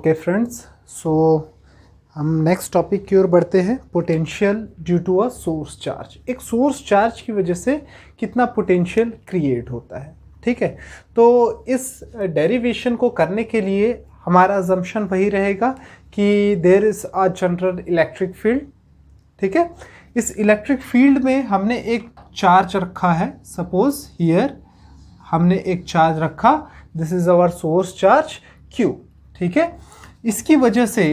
Okay friends, सो हम next topic की ओर बढ़ते हैं। Potential due to a source charge. एक सोर्स चार्ज की वजह से कितना पोटेंशियल क्रिएट होता है। ठीक है, तो इस डेरिवेशन को करने के लिए हमारा अजम्पशन वही रहेगा कि there is a general electric field. ठीक है, इस इलेक्ट्रिक फील्ड में हमने एक चार्ज रखा है। सपोज हियर हमने एक चार्ज रखा, this is our source charge Q। ठीक है, इसकी वजह से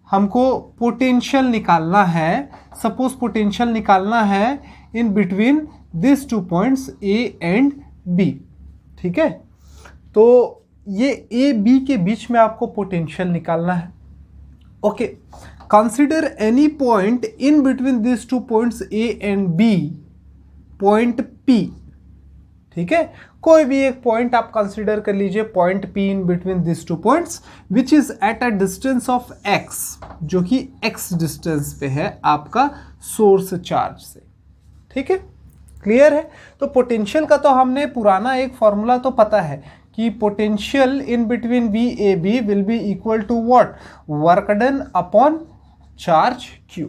हमको पोटेंशियल निकालना है। सपोज पोटेंशियल निकालना है in between this 2 points A and B। ठीक है, तो ये A B के बीच में आपको पोटेंशियल निकालना है। Okay, consider any point in between this 2 points A and B, point P। ठीक है, कोई भी एक पॉइंट आप कंसीडर कर लीजिए, point P in between this 2 points which is at a distance of x, जो कि x डिस्टेंस पे है आपका सोर्स चार्ज से। ठीक है, क्लियर है। तो पोटेंशियल का तो हमने पुराना एक फॉर्मूला तो पता है कि potential in between VAB will be equal to what, work done upon charge Q।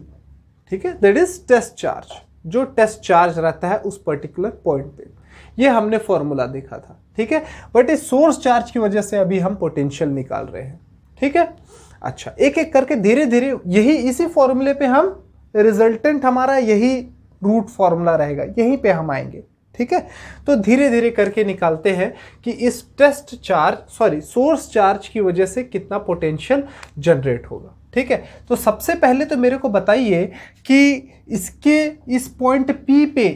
ठीक है, दैट इज टेस्ट चार्ज, जो टेस्ट चार्ज रहता है उस पर्टिकुलर पॉइंट पे। ये हमने फॉर्मूला देखा था। ठीक है, बट इस सोर्स चार्ज की वजह से अभी हम पोटेंशियल निकाल रहे हैं। ठीक है, अच्छा, एक एक करके धीरे धीरे यही इसी फॉर्मूले पे हम रिजल्टेंट हमारा यही रूट फॉर्मूला रहेगा, यहीं पे हम आएंगे। ठीक है, तो धीरे धीरे करके निकालते हैं कि इस टेस्ट चार्ज सोर्स चार्ज की वजह से कितना पोटेंशियल जनरेट होगा। ठीक है, तो सबसे पहले तो मेरे को बताइए कि इसके इस पॉइंट P पे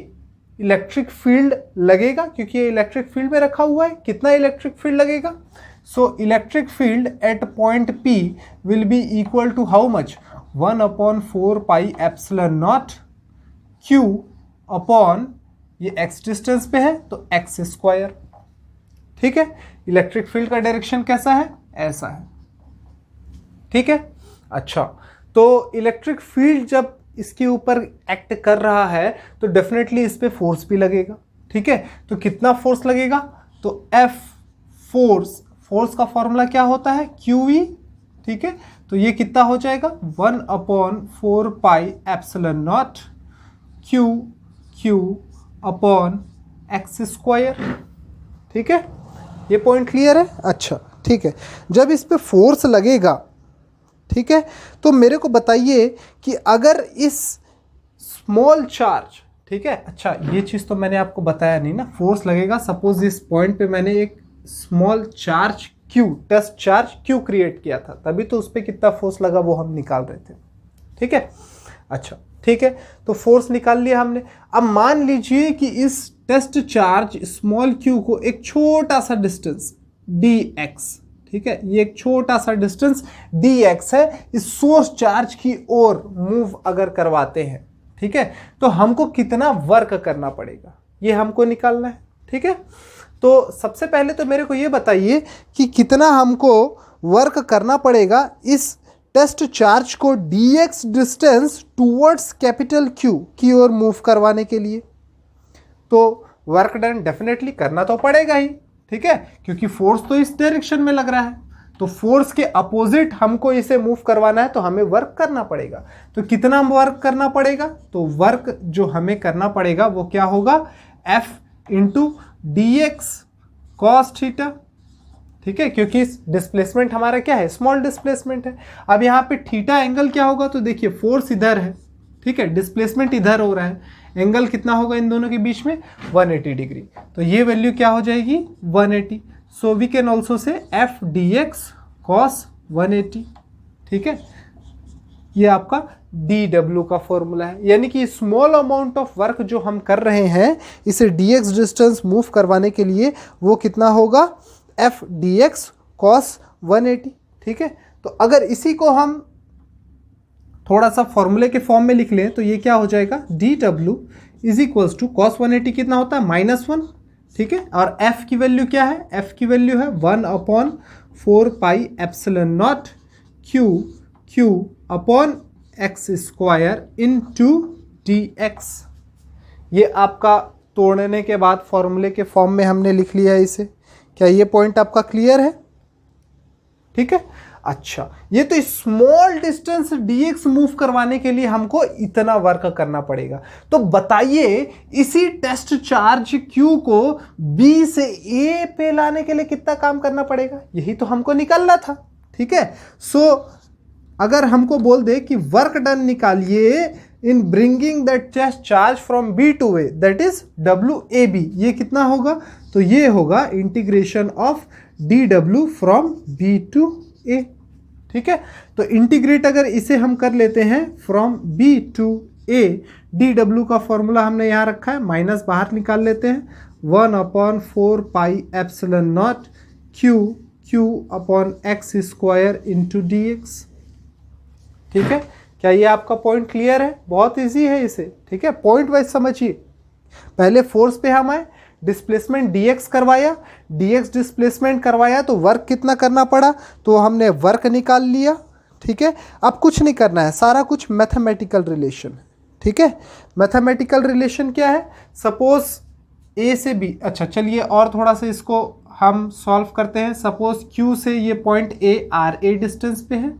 इलेक्ट्रिक फील्ड लगेगा, क्योंकि ये इलेक्ट्रिक फील्ड में रखा हुआ है। कितना इलेक्ट्रिक फील्ड लगेगा? So electric field at point P will be equal to how much, 1/4 pi epsilon naught Q upon, ये x डिस्टेंस पे है तो x स्क्वायर। ठीक है, इलेक्ट्रिक फील्ड का डायरेक्शन कैसा है? ऐसा है। ठीक है, अच्छा, तो इलेक्ट्रिक फील्ड जब इसके ऊपर एक्ट कर रहा है तो डेफिनेटली इस पे फोर्स भी लगेगा। ठीक है, तो कितना फोर्स लगेगा? तो F फोर्स का फॉर्मूला क्या होता है? QE। ठीक है, तो ये कितना हो जाएगा? 1/4 pi epsilon naught Q upon x square. ठीक है, ये पॉइंट क्लियर है? अच्छा, ठीक है, जब इस पे फोर्स लगेगा, ठीक है, तो मेरे को बताइए कि अगर इस स्मॉल चार्ज, ठीक है, अच्छा ये चीज़ तो मैंने आपको बताया नहीं ना, फोर्स लगेगा। सपोज इस पॉइंट पे मैंने एक small charge Q, test charge Q create किया था, तभी तो उस पर कितना फोर्स लगा वो हम निकाल रहे थे। ठीक है, अच्छा ठीक है, तो फोर्स निकाल लिया हमने। अब मान लीजिए कि इस टेस्ट चार्ज स्मॉल q को एक छोटा सा डिस्टेंस dx, ठीक है, ये एक छोटा सा डिस्टेंस dx है, इस सोर्स चार्ज की ओर मूव अगर करवाते हैं, ठीक है, तो हमको कितना वर्क करना पड़ेगा ये हमको निकालना है। ठीक है, तो सबसे पहले तो मेरे को ये बताइए कि कितना हमको वर्क करना पड़ेगा इस टेस्ट चार्ज को dx distance towards capital Q की ओर मूव करवाने के लिए। तो वर्क डन डेफिनेटली करना तो पड़ेगा ही, ठीक है, क्योंकि फोर्स तो इस डायरेक्शन में लग रहा है, तो फोर्स के अपोजिट हमको इसे मूव करवाना है, तो हमें वर्क करना पड़ेगा। तो कितना वर्क करना पड़ेगा? तो वर्क जो हमें करना पड़ेगा वो क्या होगा? F into dx cos theta. ठीक है, क्योंकि इस डिस्प्लेसमेंट हमारा क्या है? स्मॉल डिस्प्लेसमेंट है। अब यहाँ पे थीटा एंगल क्या होगा? तो देखिए फोर्स इधर है, ठीक है, डिस्प्लेसमेंट इधर हो रहा है, एंगल कितना होगा इन दोनों के बीच में? 180 डिग्री। तो ये वैल्यू क्या हो जाएगी? 180। So we can also say F dx cos 180। ठीक है, ये आपका dw का फॉर्मूला है, यानी कि स्मॉल अमाउंट ऑफ वर्क जो हम कर रहे हैं इसे dx डिस्टेंस मूव करवाने के लिए, वो कितना होगा? F dx cos 180। ठीक है, तो अगर इसी को हम थोड़ा सा फॉर्मूले के फॉर्म में लिख लें तो ये क्या हो जाएगा? dw is equals to cos 180 कितना होता है? -1। ठीक है, और f की वैल्यू क्या है? f की वैल्यू है 1/4 pi epsilon naught q upon x square into dx। ये आपका तोड़ने के बाद फॉर्मूले के फॉर्म में हमने लिख लिया है इसे। क्या ये पॉइंट आपका क्लियर है? ठीक है, अच्छा, ये तो स्मॉल डिस्टेंस dx मूव करवाने के लिए हमको इतना वर्क करना पड़ेगा। तो बताइए इसी टेस्ट चार्ज q को b से a पे लाने के लिए कितना काम करना पड़ेगा, यही तो हमको निकालना था। ठीक है, सो अगर हमको बोल दे कि वर्क डन निकालिए in bringing that test charge from b to a, that is WAB, ये कितना होगा, तो ये होगा integration of dw from b to a। ठीक है, तो इंटीग्रेट अगर इसे हम कर लेते हैं from b to a, dw का फॉर्मूला हमने यहां रखा है, माइनस बाहर निकाल लेते हैं, 1/4 pi epsilon naught q upon x square into dx। ठीक है, क्या ये आपका पॉइंट क्लियर है? बहुत इजी है इसे। ठीक है, पॉइंट वाइज समझिए। पहले फोर्स पे हम आए, डिस्प्लेसमेंट dx करवाया, dx डिस्प्लेसमेंट करवाया तो वर्क कितना करना पड़ा, तो हमने वर्क निकाल लिया। ठीक है, अब कुछ नहीं करना है, सारा कुछ मैथमेटिकल रिलेशन। ठीक है, मैथमेटिकल रिलेशन क्या है, सपोज a से b, अच्छा चलिए और थोड़ा सा इसको हम सॉल्व करते हैं। सपोज q से ये पॉइंट a RA डिस्टेंस पे है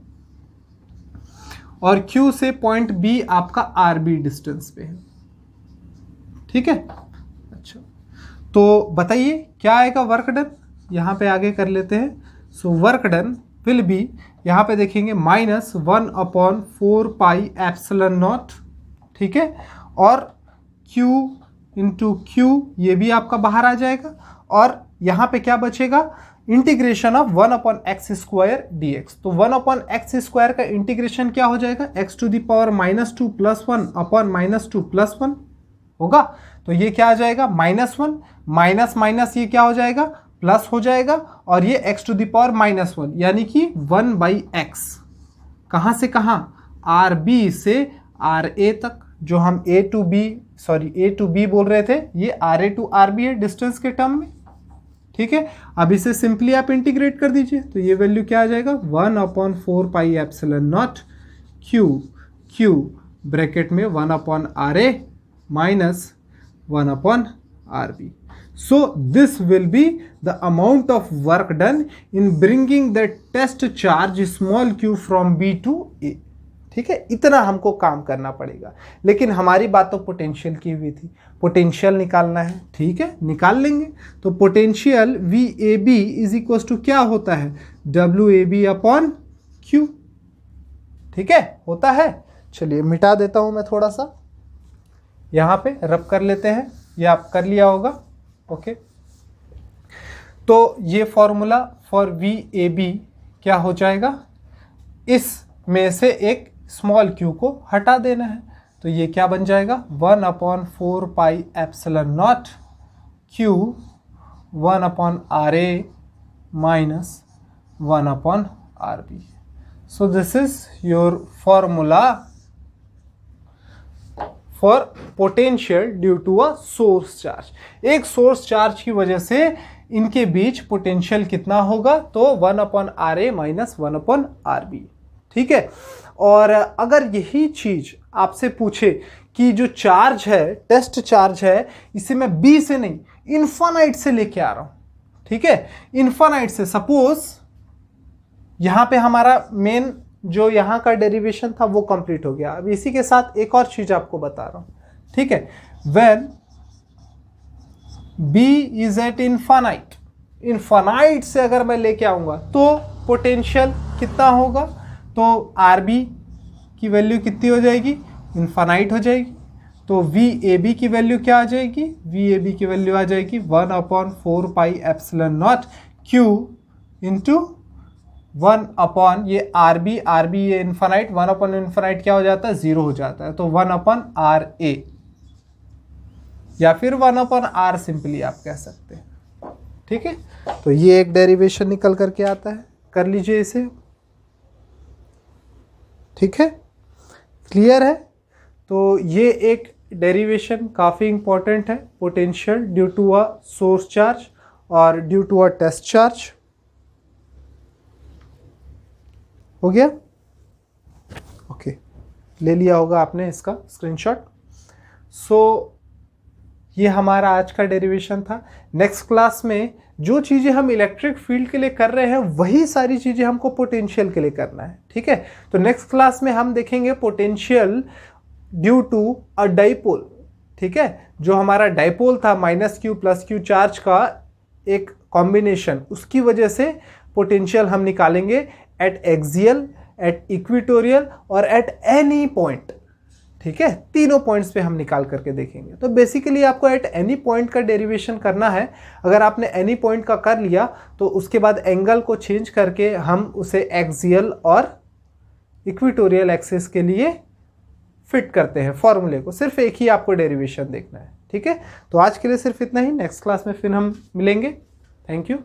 और Q से पॉइंट B आपका RB डिस्टेंस पे है। ठीक है, अच्छा तो बताइए क्या आएगा वर्क डन, यहाँ पे आगे कर लेते हैं। So work done will be, यहाँ पे देखेंगे -1/4 पाई एप्सिलॉन नॉट। ठीक है, और Q इंटू Q ये भी आपका बाहर आ जाएगा और यहाँ पे क्या बचेगा, integration of 1/x square dx। तो 1/x स्क्वायर का इंटीग्रेशन क्या हो जाएगा, x to the power -2 + 1 upon -2 + 1 होगा। तो ये क्या आ जाएगा, -1 माइनस माइनस ये क्या हो जाएगा, प्लस हो जाएगा, और ये x टू द पावर -1 यानी कि 1/x। कहाँ से कहाँ, RB से RA तक, जो हम A टू B बोल रहे थे, ये RA टू RB है डिस्टेंस के टर्म में। ठीक है, अब इसे सिंपली आप इंटीग्रेट कर दीजिए तो ये वैल्यू क्या आ जाएगा, 1/4 pi epsilon naught Q bracket में 1/RA minus 1/RB। So this will be the amount of work done in bringing the test charge small q from B to A। ठीक है, इतना हमको काम करना पड़ेगा, लेकिन हमारी बात तो पोटेंशियल की हुई थी, पोटेंशियल निकालना है। ठीक है, निकाल लेंगे। तो potential VAB is equal to क्या होता है, WAB अपॉन Q। ठीक है, होता है। चलिए मिटा देता हूं मैं, थोड़ा सा यहां पे रब कर लेते हैं, ये आप कर लिया होगा। ओके, तो ये फॉर्मूला फॉर VAB क्या हो जाएगा, इस में से एक स्मॉल q को हटा देना है, तो ये क्या बन जाएगा, 1/4 pi epsilon naught Q 1/RA minus 1/RB। So this is your formula for potential due to a source charge. एक सोर्स चार्ज की वजह से इनके बीच पोटेंशियल कितना होगा, तो 1/RA माइनस 1/RB। ठीक है, और अगर यही चीज आपसे पूछे कि जो चार्ज है, टेस्ट चार्ज है, इसे मैं B से नहीं इन्फानाइट से लेके आ रहा हूं। ठीक है, इन्फानाइट से, सपोज यहां पे हमारा मेन जो यहां का डेरिवेशन था वो कंप्लीट हो गया। अब इसी के साथ एक और चीज आपको बता रहा हूं। ठीक है, when B is at infinite, infinite से अगर मैं लेके आऊंगा तो पोटेंशियल कितना होगा, तो RB की वैल्यू कितनी हो जाएगी, इन्फानाइट हो जाएगी। तो VAB की वैल्यू क्या आ जाएगी, VAB की वैल्यू आ जाएगी 1/4 pi epsilon naught Q into 1/ ये RB ये इन्फानाइट, 1/इन्फानाइट क्या हो जाता है, 0 हो जाता है, तो 1/RA या फिर 1/R सिंपली आप कह सकते हैं। ठीक है, तो ये एक डेरिवेशन निकल करके आता है, कर लीजिए इसे। ठीक है, क्लियर है। तो ये एक डेरिवेशन काफ़ी इंपॉर्टेंट है, potential due to a source charge और due to a test charge. हो गया, ओके, ले लिया होगा आपने इसका स्क्रीनशॉट। सो ये हमारा आज का डेरिवेशन था। नेक्स्ट क्लास में जो चीज़ें हम इलेक्ट्रिक फील्ड के लिए कर रहे हैं वही सारी चीज़ें हमको पोटेंशियल के लिए करना है, ठीक है। तो नेक्स्ट क्लास में हम देखेंगे potential due to a dipole, ठीक है। जो हमारा डाइपोल था -q + q चार्ज का एक कॉम्बिनेशन, उसकी वजह से पोटेंशियल हम निकालेंगे एट एक्सियल, एट इक्वेटोरियल और एट एनी पॉइंट, ठीक है। तीनों पॉइंट्स पे हम निकाल करके देखेंगे। तो बेसिकली आपको एट एनी पॉइंट का डेरिवेशन करना है। अगर आपने एनी पॉइंट का कर लिया तो उसके बाद एंगल को चेंज करके हम उसे एक्सियल और इक्वेटोरियल एक्सिस के लिए फिट करते हैं फॉर्मूले को। सिर्फ एक ही आपको डेरिवेशन देखना है, ठीक है। तो आज के लिए सिर्फ इतना ही। नेक्स्ट क्लास में फिर हम मिलेंगे। Thank you.